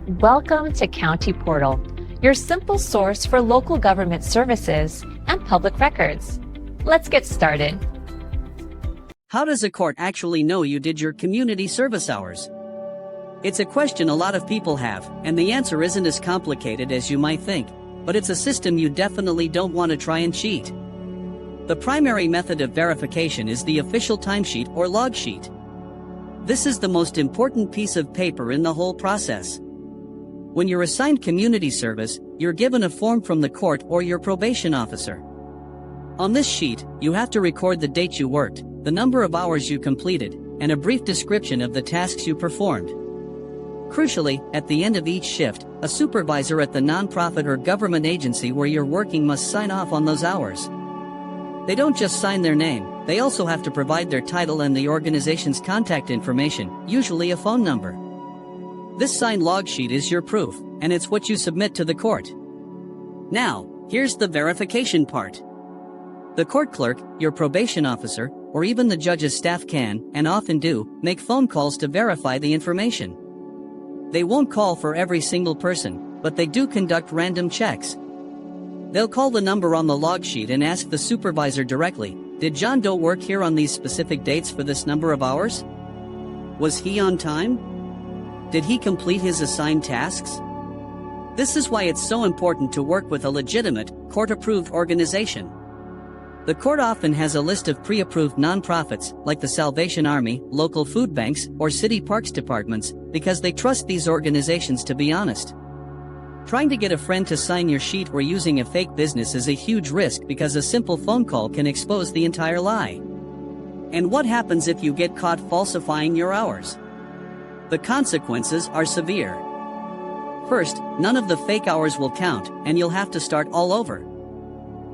Welcome to County Portal, your simple source for local government services and public records. Let's get started. How does a court actually know you did your community service hours? It's a question a lot of people have, and the answer isn't as complicated as you might think, but it's a system you definitely don't want to try and cheat. The primary method of verification is the official timesheet or log sheet. This is the most important piece of paper in the whole process. When you're assigned community service, you're given a form from the court or your probation officer. On this sheet, you have to record the date you worked, the number of hours you completed, and a brief description of the tasks you performed. Crucially, at the end of each shift, a supervisor at the nonprofit or government agency where you're working must sign off on those hours. They don't just sign their name, they also have to provide their title and the organization's contact information, usually a phone number. This signed log sheet is your proof, and it's what you submit to the court. Now, here's the verification part. The court clerk, your probation officer, or even the judge's staff can, and often do, make phone calls to verify the information. They won't call for every single person, but they do conduct random checks. They'll call the number on the log sheet and ask the supervisor directly, "Did John Doe work here on these specific dates for this number of hours? Was he on time? Did he complete his assigned tasks?" This is why it's so important to work with a legitimate, court-approved organization. The court often has a list of pre-approved nonprofits, like the Salvation Army, local food banks, or city parks departments, because they trust these organizations to be honest. Trying to get a friend to sign your sheet or using a fake business is a huge risk because a simple phone call can expose the entire lie. And what happens if you get caught falsifying your hours? The consequences are severe. First, none of the fake hours will count, and you'll have to start all over.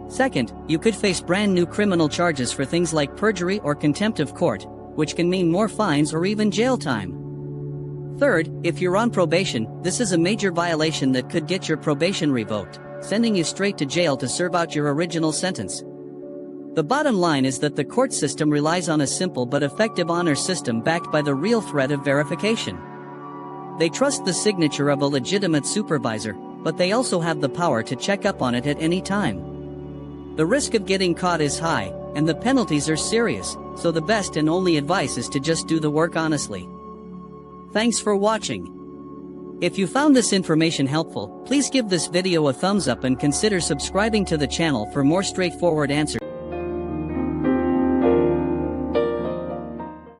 Second, you could face brand new criminal charges for things like perjury or contempt of court, which can mean more fines or even jail time. Third, if you're on probation, this is a major violation that could get your probation revoked, sending you straight to jail to serve out your original sentence. The bottom line is that the court system relies on a simple but effective honor system backed by the real threat of verification. They trust the signature of a legitimate supervisor, but they also have the power to check up on it at any time. The risk of getting caught is high, and the penalties are serious, so the best and only advice is to just do the work honestly. Thanks for watching. If you found this information helpful, please give this video a thumbs up and consider subscribing to the channel for more straightforward answers.